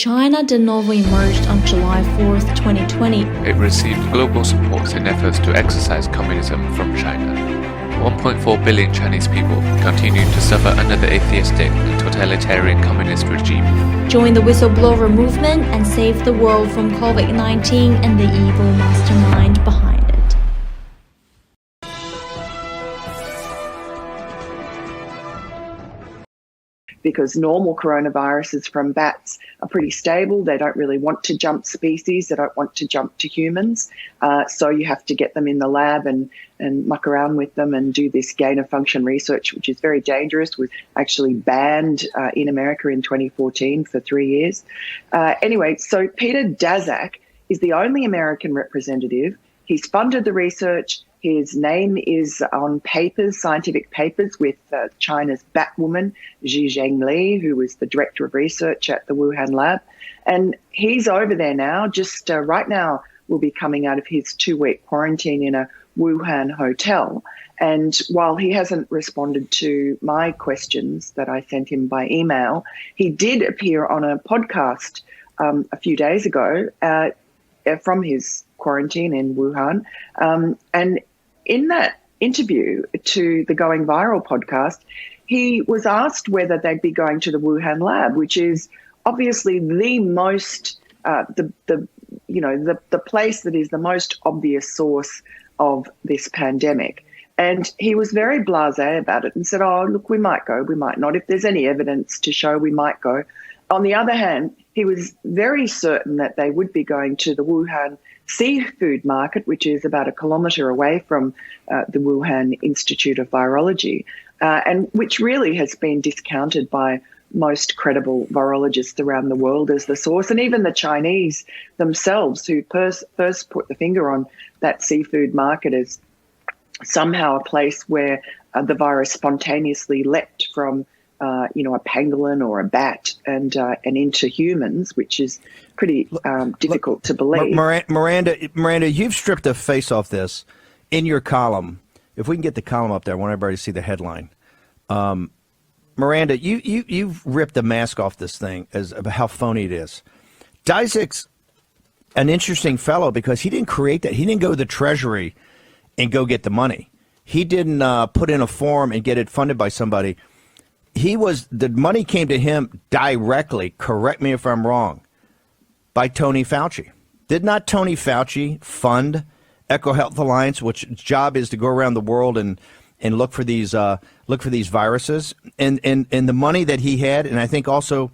China de novo emerged on July 4th, 2020. It received global support in efforts to exorcise communism from China. 1.4 billion Chinese people continue to suffer under the atheistic and totalitarian communist regime. Join the whistleblower movement and save the world from COVID-19 and the evil mastermind behind it. Because normal coronaviruses from bats are pretty stable. They don't really want to jump species. They don't want to jump to humans. So you have to get them in the lab and muck around with them and do this gain-of-function research, which is very dangerous. Was actually banned in America in 2014 for 3 years. Anyway, so Peter Daszak is the only American representative. He's funded the research. His name is on papers, scientific papers, with China's Batwoman, Xi Zhengli, who was the director of research at the Wuhan lab. And he's over there now, just right now will be coming out of his 2-week quarantine in a Wuhan hotel. And while he hasn't responded to my questions that I sent him by email, he did appear on a podcast a few days ago from his quarantine in Wuhan. And in that interview to the Going Viral podcast, he was asked whether they'd be going to the Wuhan lab, which is obviously the most, the place that is the most obvious source of this pandemic. And he was very blasé about it and said, oh, look, we might go, we might not. If there's any evidence to show, we might go. On the other hand, he was very certain that they would be going to the Wuhan seafood market, which is about 1 kilometre away from the Wuhan Institute of Virology, and which really has been discounted by most credible virologists around the world as the source, and even the Chinese themselves, who first put the finger on that seafood market as somehow a place where the virus spontaneously leapt from a pangolin or a bat and into humans, which is pretty difficult to believe. Miranda, you've stripped the face off this in your column. If we can get the column up there, I want everybody to see the headline. Miranda, you've ripped the mask off this thing as of how phony it is. Daszak's an interesting fellow because he didn't create that. He didn't go to the Treasury and go get the money. He didn't put in a form and get it funded by somebody. The money came to him directly, correct me if I'm wrong, by Tony Fauci. Did not Tony Fauci fund EcoHealth Alliance, which its job is to go around the world and look for these viruses? And the money that he had, and I think also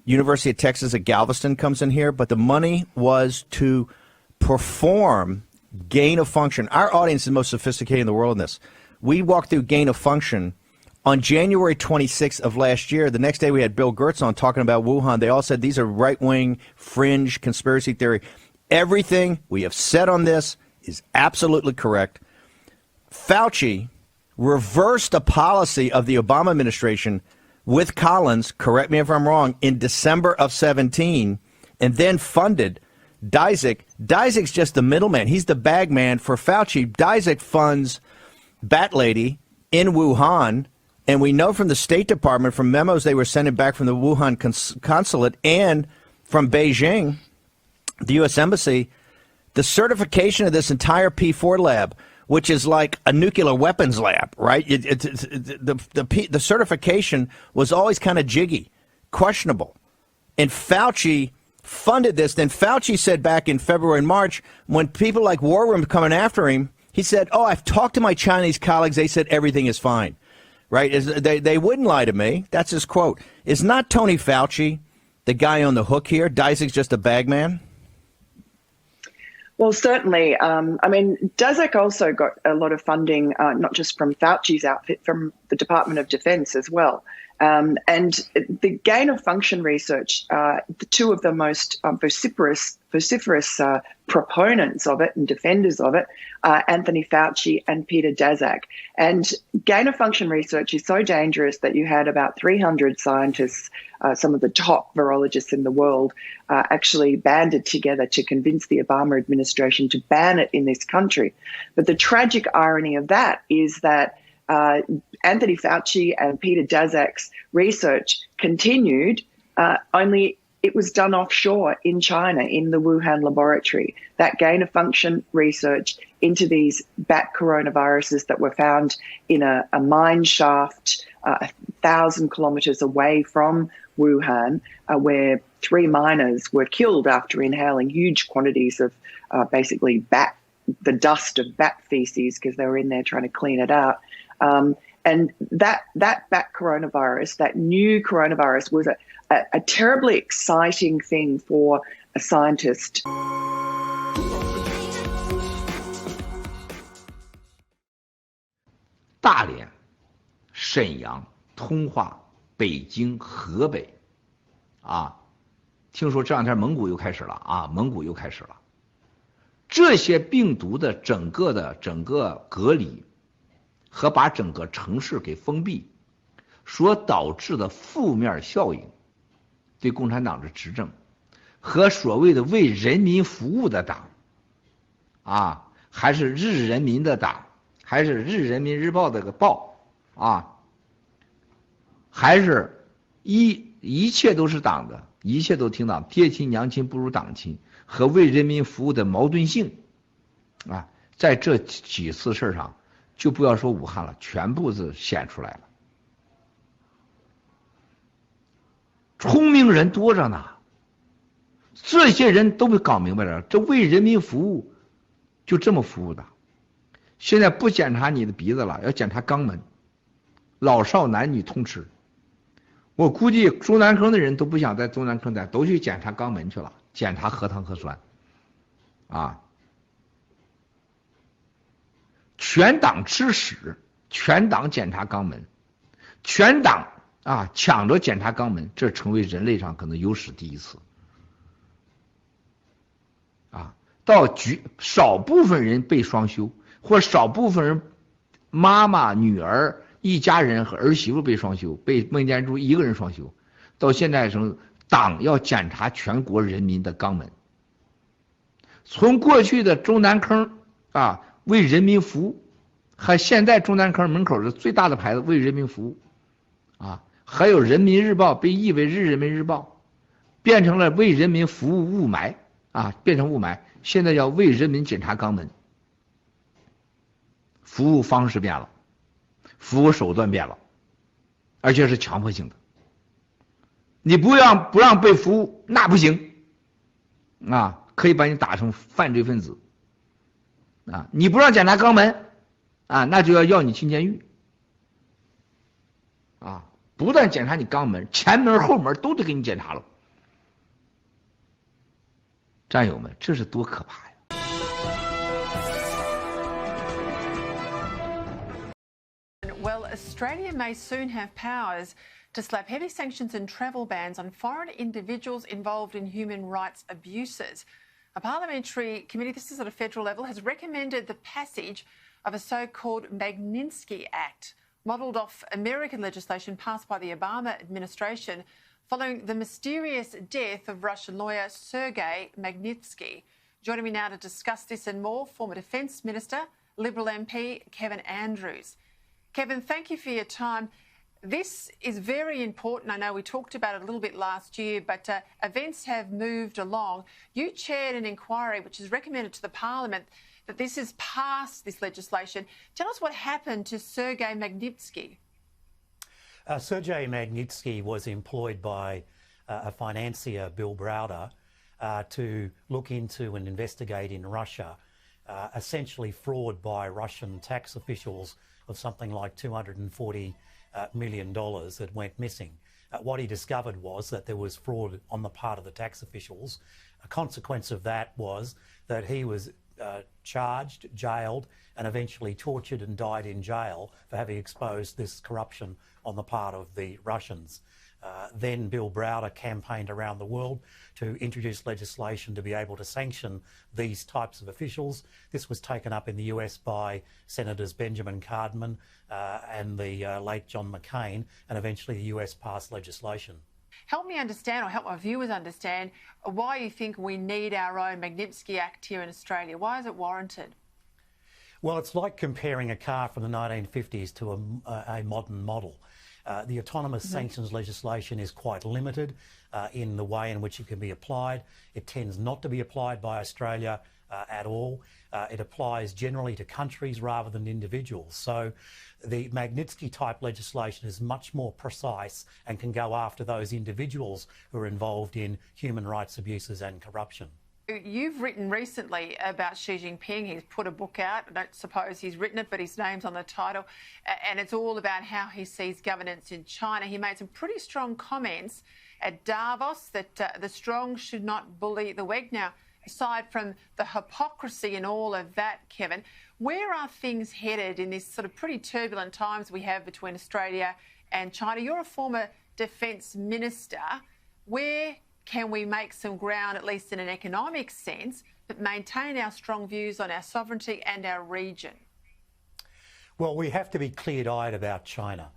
University of Texas at Galveston comes in here, but the money was to perform gain of function. Our audience is the most sophisticated in the world in this. We walked through gain of function on January 26th of last year. The next day we had Bill Gertz on talking about Wuhan. They all said these are right-wing, fringe, conspiracy theory. Everything we have said on this is absolutely correct. Fauci reversed a policy of the Obama administration with Collins, correct me if I'm wrong, in December of 17, and then funded Daszak. Daszak's just the middleman. He's the bag man for Fauci. Daszak funds Bat Lady in Wuhan. And we know from the State Department, from memos they were sending back from the Wuhan consulate and from Beijing, the U.S. Embassy, the certification of this entire P4 lab, which is like a nuclear weapons lab, right? The certification was always kind of jiggy, questionable. And Fauci funded this. Then Fauci said back in February and March, when people like War Room coming after him, he said, oh, I've talked to my Chinese colleagues. They said everything is fine. Right? They wouldn't lie to me. That's his quote. Is not Tony Fauci the guy on the hook here? Daszak's just a bag man? Well, certainly. Daszak also got a lot of funding, not just from Fauci's outfit, from the Department of Defense as well. And the gain of function research, the two of the most vociferous proponents of it and defenders of it are Anthony Fauci and Peter Daszak. And gain of function research is so dangerous that you had about 300 scientists, some of the top virologists in the world, actually banded together to convince the Obama administration to ban it in this country. But the tragic irony of that is that Anthony Fauci and Peter Daszak's research continued only it was done offshore in China in the Wuhan laboratory. That gain-of-function research into these bat coronaviruses that were found in a mine shaft 1,000 kilometres away from Wuhan, where 3 miners were killed after inhaling huge quantities of basically the dust of bat feces because they were in there trying to clean it out. And that bat coronavirus, that new coronavirus, was a terribly exciting thing for a scientist. 大连、沈阳、通化、北京、河北，听说这两天蒙古又开始了，这些病毒的整个隔离和把整个城市给封闭所导致的负面效应，对共产党的执政和所谓的为人民服务的党还是日人民的党，还是日人民日报这个报还是一切都是党的，一切都听党，爹亲娘亲不如党亲，和为人民服务的矛盾性在这几次事上，就不要说武汉了，全部是显出来了。聪明人多着呢，这些人都被搞明白了，这为人民服务就这么服务的。现在不检查你的鼻子了，要检查肛门，老少男女通吃。我估计中南坑的人都不想在中南坑待，都去检查肛门去了，检查核糖核酸全党吃屎，全党检查肛门，全党抢着检查肛门，这成为人类上可能有史第一次到少部分人被双休，或少部分人妈妈、女儿一家人和儿媳妇被双休，被孟建柱一个人双休，到现在是党要检查全国人民的肛门。从过去的中南坑为人民服务，和现在中南坑门口的最大的牌子为人民服务还有人民日报被译为日人民日报，变成了为人民服务雾霾变成雾霾，现在要为人民检查肛门。服务方式变了，服务手段变了，而且是强迫性的。你不让被服务那不行可以把你打成犯罪分子你不让检查肛门那就要你进监狱不但检查你肛门，前门后门都得给你检查了。战友们，这是多可怕呀！ Well, Australia may soon have powers to slap heavy sanctions and travel bans on foreign individuals involved in human rights abuses. A parliamentary committee, this is at a federal level, has recommended the passage of a so-called Magnitsky Act, modelled off American legislation passed by the Obama administration following the mysterious death of Russian lawyer Sergei Magnitsky. Joining me now to discuss this and more, former Defence Minister, Liberal MP Kevin Andrews. Kevin, thank you for your time. This is very important. I know we talked about it a little bit last year, but events have moved along. You chaired an inquiry which has recommended to the Parliament that this is passed, this legislation. Tell us what happened to Sergei Magnitsky. Sergei Magnitsky was employed by a financier, Bill Browder, to look into and investigate in Russia essentially fraud by Russian tax officials of something like $240 million that went missing. What he discovered was that there was fraud on the part of the tax officials. A consequence of that was that he was charged, jailed, and eventually tortured and died in jail for having exposed this corruption on the part of the Russians. Then Bill Browder campaigned around the world to introduce legislation to be able to sanction these types of officials. This was taken up in the US by Senators Benjamin Cardin and the late John McCain, and eventually the US passed legislation. Help me understand, or help my viewers understand, why you think we need our own Magnitsky Act here in Australia. Why is it warranted? Well, it's like comparing a car from the 1950s to a modern model. The autonomous sanctions legislation is quite limited in the way in which it can be applied. It tends not to be applied by Australia at all. It applies generally to countries rather than individuals. So the Magnitsky-type legislation is much more precise and can go after those individuals who are involved in human rights abuses and corruption. You've written recently about Xi Jinping. He's put a book out. I don't suppose he's written it, but his name's on the title. And it's all about how he sees governance in China. He made some pretty strong comments at Davos that the strong should not bully the weak. Now, aside from the hypocrisy and all of that, Kevin, where are things headed in this sort of pretty turbulent times we have between Australia and China? You're a former defence minister. Where can we make some ground, at least in an economic sense, but maintain our strong views on our sovereignty and our region? Well, we have to be clear-eyed about China.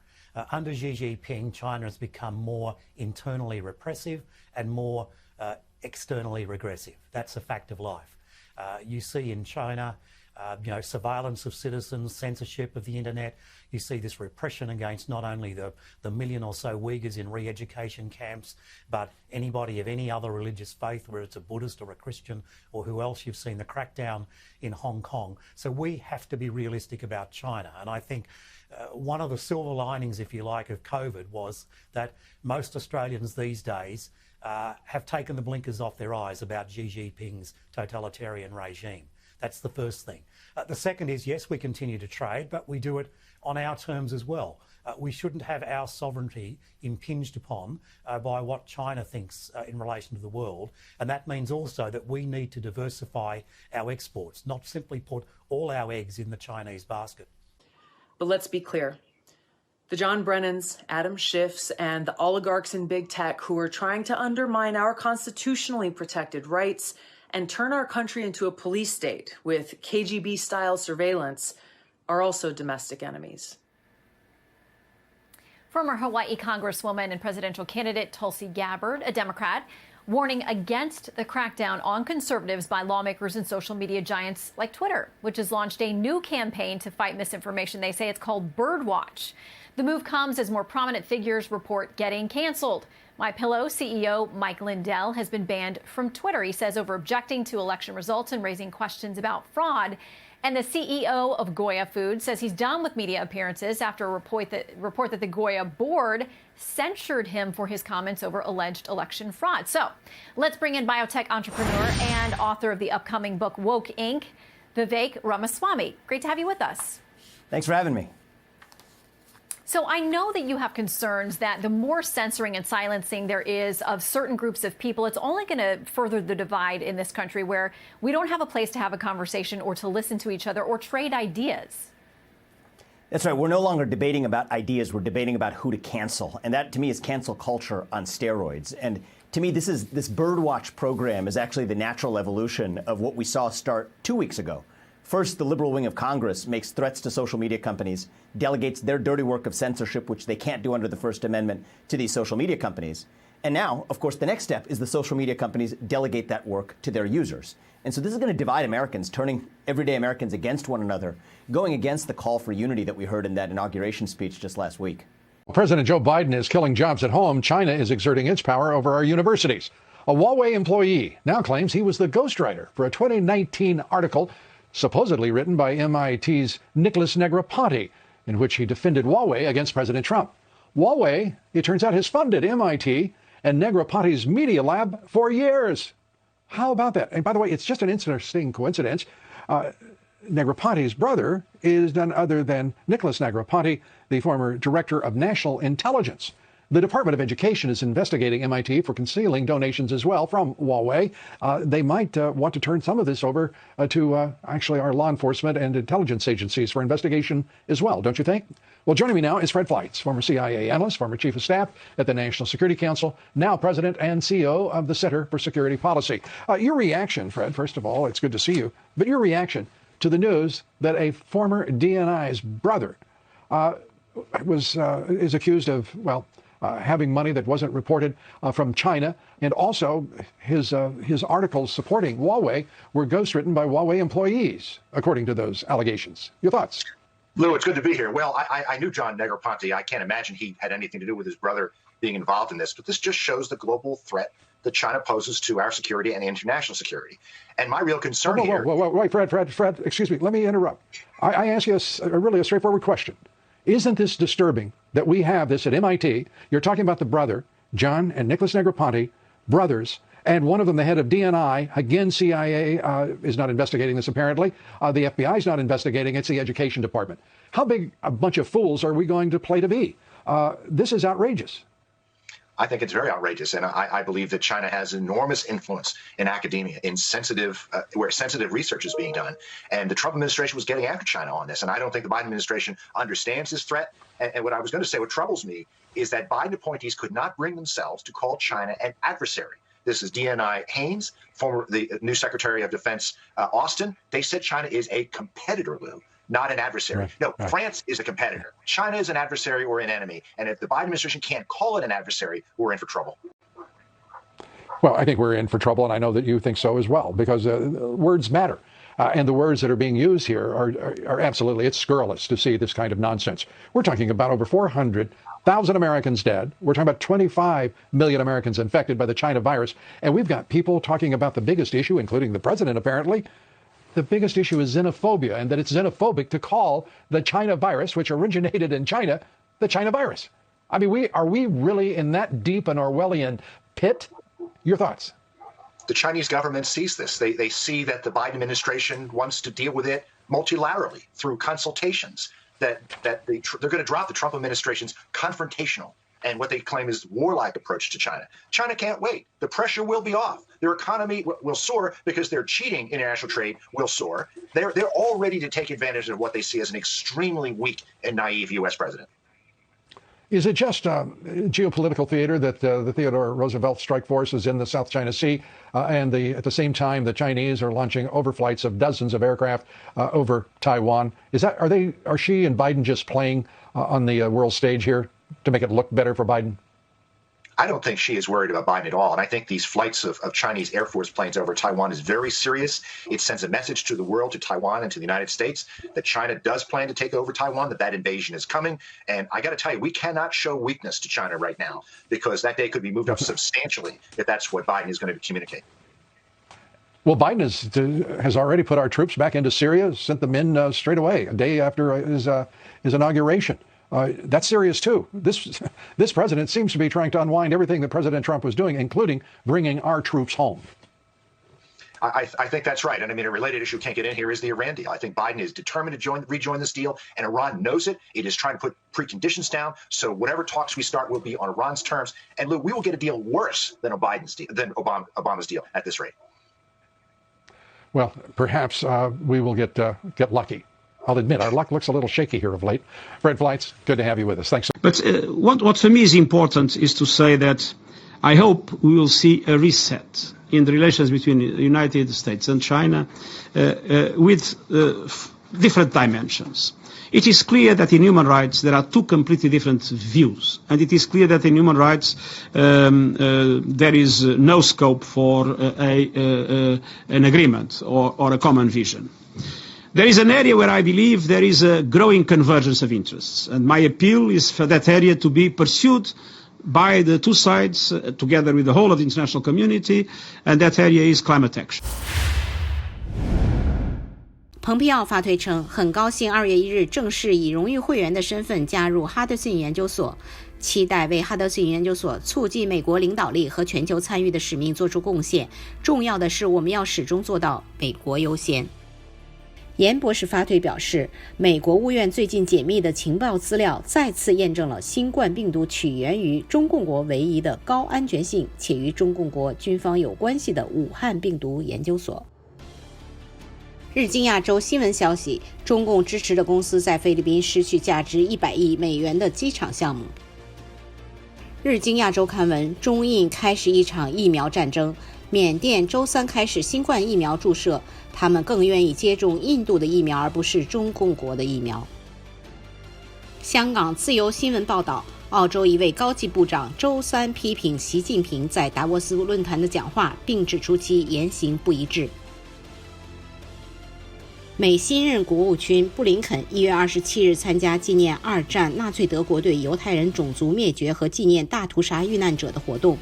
Under Xi Jinping, China has become more internally repressive and more externally regressive. That's a fact of life. You see in China, surveillance of citizens, censorship of the internet. You see this repression against not only the million or so Uyghurs in re-education camps, but anybody of any other religious faith, whether it's a Buddhist or a Christian or who else. You've seen the crackdown in Hong Kong. So we have to be realistic about China. And I think one of the silver linings, if you like, of COVID was that most Australians these days have taken the blinkers off their eyes about Xi Jinping's totalitarian regime. That's the first thing. The second is, yes, we continue to trade, but we do it on our terms as well. We shouldn't have our sovereignty impinged upon by what China thinks in relation to the world. And that means also that we need to diversify our exports, not simply put all our eggs in the Chinese basket. But let's be clear. The John Brennans, Adam Schiffs, and the oligarchs in big tech who are trying to undermine our constitutionally protected rights and turn our country into a police state with KGB-style surveillance are also domestic enemies. Former Hawaii Congresswoman and presidential candidate Tulsi Gabbard, a Democrat, warning against the crackdown on conservatives by lawmakers and social media giants like Twitter, which has launched a new campaign to fight misinformation. They say it's called Birdwatch. The move comes as more prominent figures report getting canceled. MyPillow CEO Mike Lindell has been banned from Twitter, he says, over objecting to election results and raising questions about fraud. And the CEO of Goya Foods says he's done with media appearances after a report that the Goya board censured him for his comments over alleged election fraud. So let's bring in biotech entrepreneur and author of the upcoming book Woke Inc., Vivek Ramaswamy. Great to have you with us. Thanks for having me. So I know that you have concerns that the more censoring and silencing there is of certain groups of people, it's only going to further the divide in this country where we don't have a place to have a conversation or to listen to each other or trade ideas. That's right. We're no longer debating about ideas. We're debating about who to cancel. And that, to me, is cancel culture on steroids. And to me, this Birdwatch program is actually the natural evolution of what we saw start 2 weeks ago. First, the liberal wing of Congress makes threats to social media companies, delegates their dirty work of censorship, which they can't do under the First Amendment, to these social media companies. And now, of course, the next step is the social media companies delegate that work to their users. And so this is going to divide Americans, turning everyday Americans against one another, going against the call for unity that we heard in that inauguration speech just last week. President Joe Biden is killing jobs at home. China is exerting its power over our universities. A Huawei employee now claims he was the ghostwriter for a 2019 article supposedly written by MIT's Nicholas Negroponte, in which he defended Huawei against President Trump. Huawei, it turns out, has funded MIT and Negroponte's media lab for years. How about that? And by the way, it's just an interesting coincidence. Negroponte's brother is none other than Nicholas Negroponte, the former director of national intelligence. The Department of Education is investigating MIT for concealing donations as well from Huawei. They might want to turn some of this over to actually our law enforcement and intelligence agencies for investigation as well, don't you think? Well, joining me now is Fred Fleitz, former CIA analyst, former chief of staff at the National Security Council, now president and CEO of the Center for Security Policy. Your reaction, Fred, first of all, it's good to see you, but your reaction to the news that a former DNI's brother is accused of, having money that wasn't reported from China, and also his articles supporting Huawei were ghostwritten by Huawei employees, according to those allegations. Your thoughts? Lou, it's good to be here. Well, I knew John Negroponte. I can't imagine he had anything to do with his brother being involved in this, but this just shows the global threat that China poses to our security and international security. And my real concern here... Wait, Fred, excuse me, let me interrupt. I ask you really a straightforward question. Isn't this disturbing that we have this at MIT? You're talking about the brother, John and Nicholas Negroponte, brothers, and one of them, the head of DNI, again, CIA is not investigating this apparently. The FBI is not investigating. It's the Education Department. How big a bunch of fools are we going to play to be? This is outrageous. I think it's very outrageous, and I believe that China has enormous influence in academia, in where sensitive research is being done. And the Trump administration was getting after China on this, and I don't think the Biden administration understands this threat. And what I was going to say, what troubles me, is that Biden appointees could not bring themselves to call China an adversary. This is DNI Haynes, the new Secretary of Defense Austin. They said China is a competitor, Lou, not an adversary. Right. France is a competitor. China is an adversary or an enemy. And if the Biden administration can't call it an adversary, we're in for trouble. Well, I think we're in for trouble, and I know that you think so as well, because words matter. And the words that are being used here are absolutely, it's scurrilous to see this kind of nonsense. We're talking about over 400,000 Americans dead. We're talking about 25 million Americans infected by the China virus. And we've got people talking about the biggest issue, including the president apparently. The biggest issue is xenophobia, and that it's xenophobic to call the China virus, which originated in China, the China virus. I mean, are we really in that deep an Orwellian pit? Your thoughts? The Chinese government sees this. They see that the Biden administration wants to deal with it multilaterally through consultations, that they're going to drop the Trump administration's confrontational and what they claim is warlike approach to China. China can't wait. The pressure will be off. Their economy will soar because their cheating international trade will soar. They're all ready to take advantage of what they see as an extremely weak and naive U.S. president. Is it just geopolitical theater that the Theodore Roosevelt strike force is in the South China Sea, and at the same time the Chinese are launching overflights of dozens of aircraft over Taiwan? Are Xi and Biden just playing on the world stage here to make it look better for Biden? I don't think Xi is worried about Biden at all. And I think these flights of Chinese Air Force planes over Taiwan is very serious. It sends a message to the world, to Taiwan and to the United States, that China does plan to take over Taiwan, that invasion is coming. And I got to tell you, we cannot show weakness to China right now, because that day could be moved up substantially if that's what Biden is going to communicate. Well, Biden has already put our troops back into Syria, sent them in straight away, a day after his inauguration. That's serious, too. This president seems to be trying to unwind everything that President Trump was doing, including bringing our troops home. I think that's right. And I mean, a related issue can't get in here is the Iran deal. I think Biden is determined to rejoin this deal, and Iran knows it. It is trying to put preconditions down. So whatever talks we start will be on Iran's terms. And Lou, we will get a deal worse than Obama's deal at this rate. Well, perhaps we will get lucky. I'll admit, our luck looks a little shaky here of late. Fred Fleitz, good to have you with us. Thanks. But what for me is important is to say that I hope we will see a reset in the relations between the United States and China with different dimensions. It is clear that in human rights there are two completely different views, and it is clear that in human rights there is no scope for an agreement or a common vision. There is an area where I believe there is a growing convergence of interests, and my appeal is for that area to be pursued by the two sides together with the whole of the international community, and that area is climate action. 蓬佩奥发推称，很高兴2月1日正式以荣誉会员的身份加入哈德逊研究所，期待为哈德逊研究所促进美国领导力和全球参与的使命做出贡献。重要的是，我们要始终做到美国优先。严博士发推表示，美国务院最近解密的情报资料再次验证了新冠病毒起源于中共国唯一的高安全性且与中共国军方有关系的武汉病毒研究所。日经亚洲新闻消息，中共支持的公司在菲律宾失去价值100亿美元的机场项目。日经亚洲刊文，中印开始一场疫苗战争，缅甸周3开始新冠疫苗注射，他们更愿意接种印度的疫苗而不是中共国的疫苗。香港自由新闻报道，澳洲一位高级部长周3批评习近平在达沃斯论坛的讲话，并指出其言行不一致。美新任国务卿布林肯1月27日参加纪念2战纳粹德国对犹太人种族灭绝和纪念大屠杀遇难者的活动。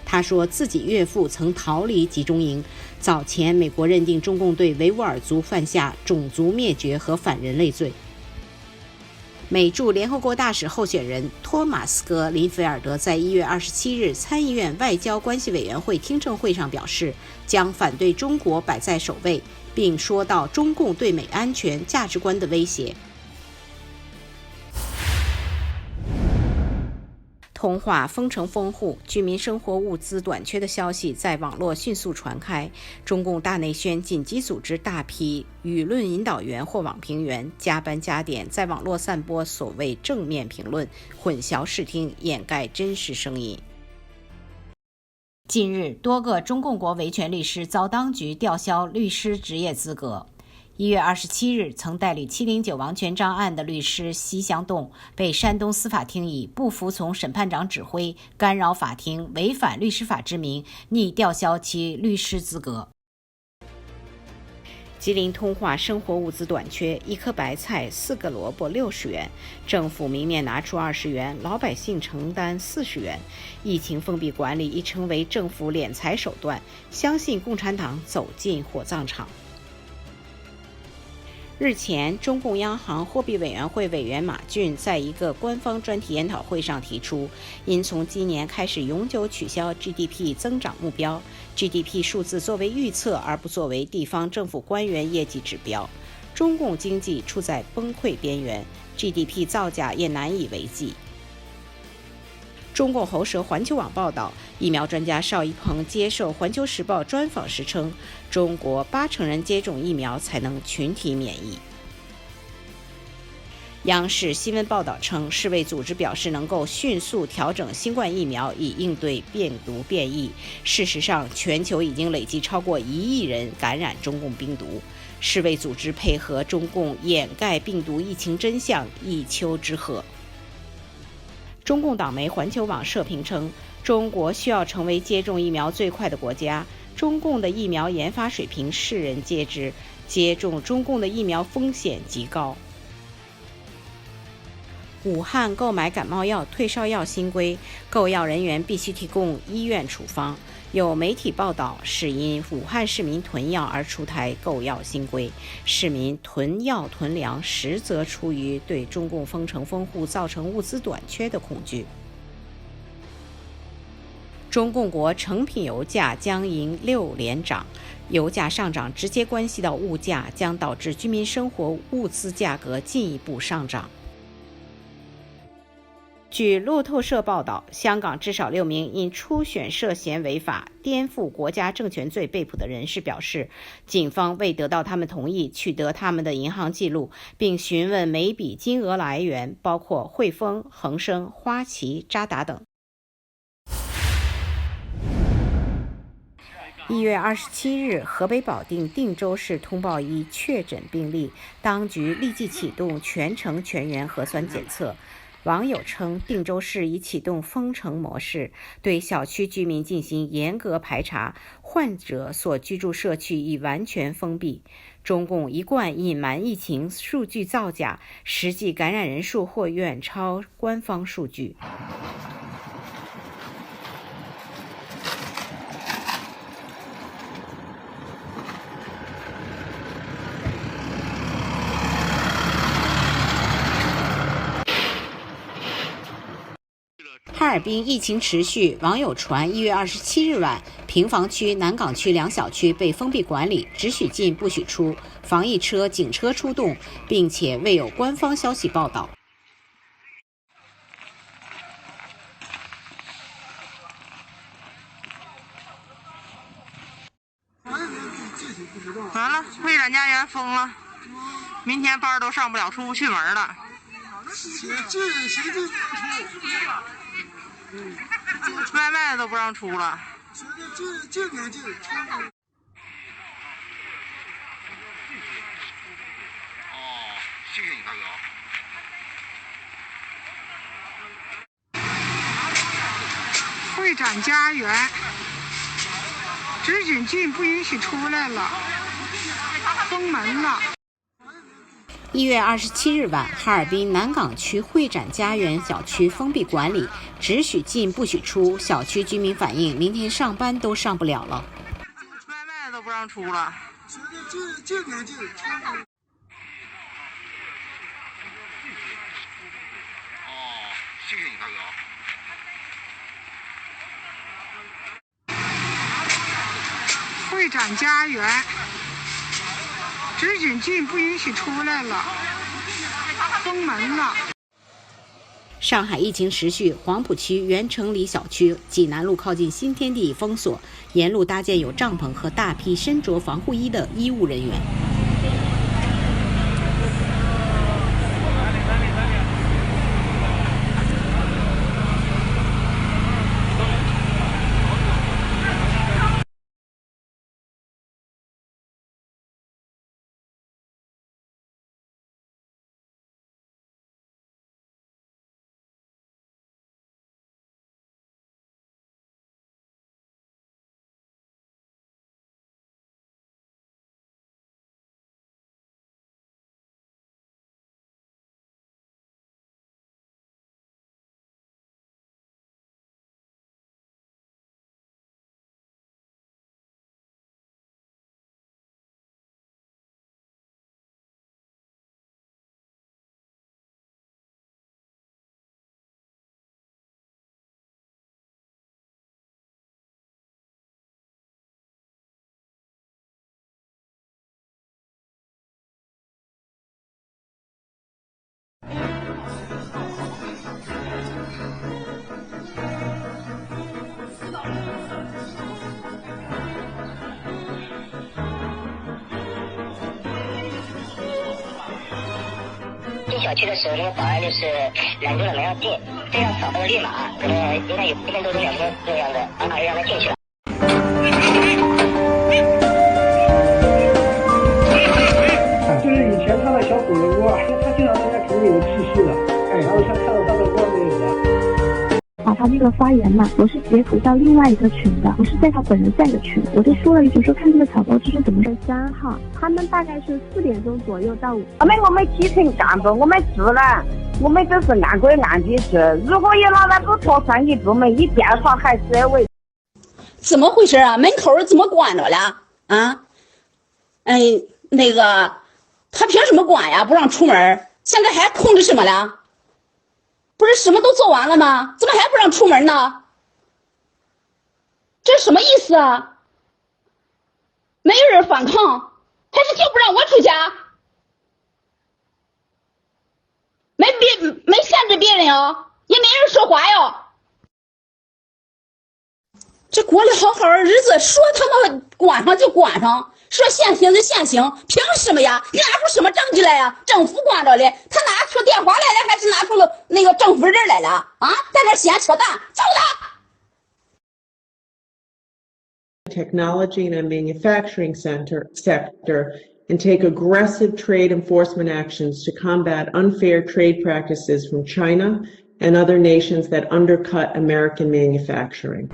他说自己岳父曾逃离集中营。早前，美国认定中共对维吾尔族犯下种族灭绝和反人类罪。美驻联合国大使候选人托马斯·格林菲尔德在1月27日参议院外交关系委员会听证会上表示，将反对中国摆在首位，并说到中共对美安全价值观的威胁。通化封城封户、居民生活物资短缺的消息在网络迅速传开，中共大内宣紧急组织大批舆论引导员或网评员加班加点，在网络散播所谓正面评论，混淆视听，掩盖真实声音。近日，多个中共国维权律师遭当局吊销律师执业资格。1月27日，曾代理709王全璋案的律师奚湘栋被山东司法厅以不服从审判长指挥、干扰法庭、违反律师法之名，拟吊销其律师资格。吉林通化生活物资短缺，1颗白菜、4个萝卜60元，政府明面拿出20元，老百姓承担40元。疫情封闭管理已成为政府敛财手段，相信共产党走进火葬场。日前，中共央行货币委员会委员马骏在一个官方专题研讨会上提出，应从今年开始永久取消 GDP 增长目标， GDP 数字作为预测而不作为地方政府官员业绩指标。中共经济处在崩溃边缘， GDP 造假也难以为继。中共喉舌环球网报道，疫苗专家邵一鹏接受《环球时报》专访时称，中国80%人接种疫苗才能群体免疫。央视新闻报道称，世卫组织表示能够迅速调整新冠疫苗以应对病毒变异。事实上，全球已经累计超过1亿人感染中共病毒。世卫组织配合中共掩盖病毒疫情真相，一丘之貉。中共党媒环球网社评称，中国需要成为接种疫苗最快的国家。中共的疫苗研发水平世人皆知，接种中共的疫苗风险极高。武汉购买感冒药、退烧药新规，购药人员必须提供医院处方。有媒体报道，是因武汉市民囤药而出台购药新规。市民囤药囤粮，实则出于对中共封城封户造成物资短缺的恐惧。中共国成品油价将迎6连涨，油价上涨直接关系到物价，将导致居民生活物资价格进一步上涨。据路透社报道，香港至少6名因初选涉嫌违法、颠覆国家政权罪被捕的人士表示，警方未得到他们同意取得他们的银行记录，并询问每笔金额来源，包括汇丰、恒生、花旗、渣打等。1月27日，河北保定定州市通报一确诊病例，当局立即启动全程全员核酸检测。网友称，定州市已启动封城模式，对小区居民进行严格排查，患者所居住社区已完全封闭。中共一贯隐瞒疫情数据造假，实际感染人数或远超官方数据。哈尔滨疫情持续，网友传1月27日晚，平房区、南岗区2小区被封闭管理，只许进不许出，防疫车、警车出动，并且未有官方消息报道。完了，会展家园封了，明天班都上不了，出不去门了。外卖都不让出了。谢谢你大哥。会展家园只许进不允许出来了，封门了。1月27日晚，哈尔滨南港区会展家园小区封闭管理，只许进不许出。小区居民反映，明天上班都上不了了。外卖都不让出了。就谢谢你大哥。会展家园只许进不允许出来了，封门了。上海疫情持续，黄浦区原城里小区济南路靠近新天地封锁，沿路搭建有帐篷和大批身着防护衣的医务人员。进小区的时候，那个保安就是拦住了没让进，这样扫动立马，应该有1分多钟2分这个样子，然后让他进去了。就是以前他的小狗的窝，他经常在那肯定有屁事的，然后像看到他的窝那个。把他那个发言嘛，我是截图到另外一个群的，不是在他本人在的群，我就说了一句说看这个草包这是怎么回3号，他们大概是4点钟左右到5。我们基层干部，我们做了，我们都是按规按矩事。如果有老板不妥善一部门，以调查还是为。怎么回事啊？门口怎么关着了啊？那个他凭什么关呀？不让出门，现在还控制什么了？不是什么都做完了吗？怎么还不让出门呢？这是什么意思啊？没有人反抗，还是就不让我出家？没限制别人哦，也没人说话哟。这过了好好的日子，说他们关上就关上，说限行就限行，凭什么呀？你拿出什么证据来呀？政府关着的，他拿出电话来了，还是拿出了那个政府证来了啊？在那闲扯淡，走他！ Technology and manufacturing sector and take aggressive trade enforcement actions to combat unfair trade practices from China and other nations that undercut American manufacturing.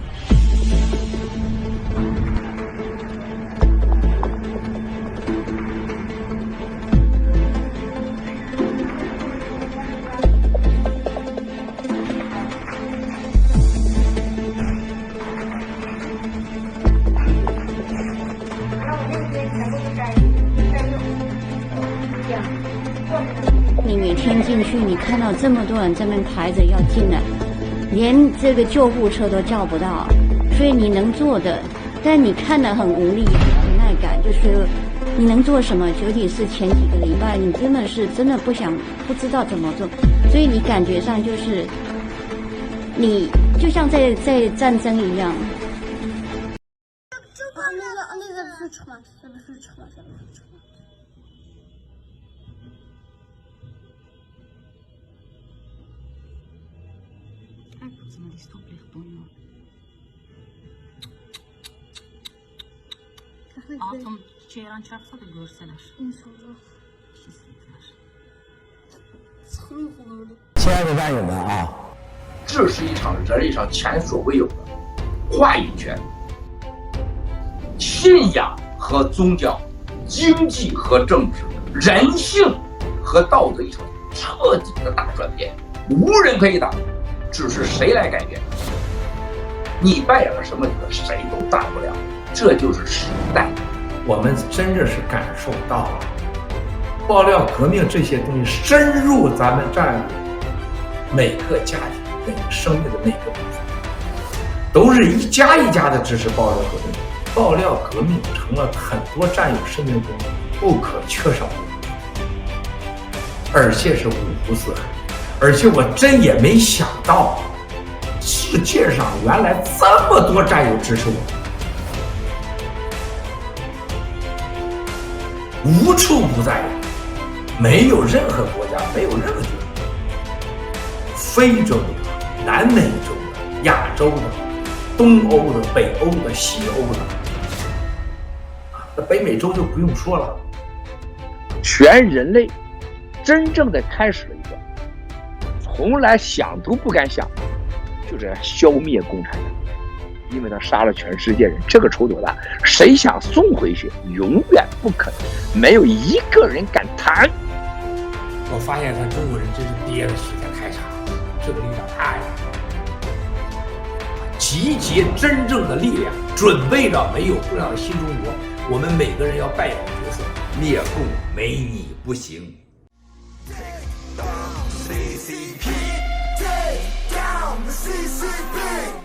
你每天进去，你看到这么多人这边排着要进来，连这个救护车都叫不到，所以你能做的，但你看得很无力、很无奈感，就是你能做什么？尤其是前几个礼拜，你真的不知道怎么做，所以你感觉上就是你就像在战争一样。那个是车，这个是车。 Altın çeyran çarpsa da görseler. İnşallah. Kesinlikler. 亲爱的战友们啊，这是一场人类上前所未有的话语权、信仰和宗教、经济和政治、人性和道德一场彻底的大转变，无人可以打，只是谁来改变。你扮演了什么角色，谁都大不了，这就是时代。我们真正是感受到了爆料革命这些东西深入咱们战友每个家庭、每个生命的每个部分，都是一家一家的支持爆料革命。爆料革命成了很多战友生命中不可缺少的，而且是五湖四海。而且我真也没想到，世界上原来这么多战友支持我。无处不在，没有任何国家，没有任何地方，非洲的、南美洲的、亚洲的、东欧的、北欧的、西欧的，那北美洲就不用说了。全人类真正的开始了一个从来想都不敢想，就是消灭共产党。因为他杀了全世界人，这个仇多大？谁想送回去？永远不可能，没有一个人敢谈。我发现咱中国人真是憋的时间太长了，这个力量太大了，集结真正的力量，准备着没有共产党的新中国，我们每个人要扮演的角色。灭共没你不行。CCP, take down the CCP.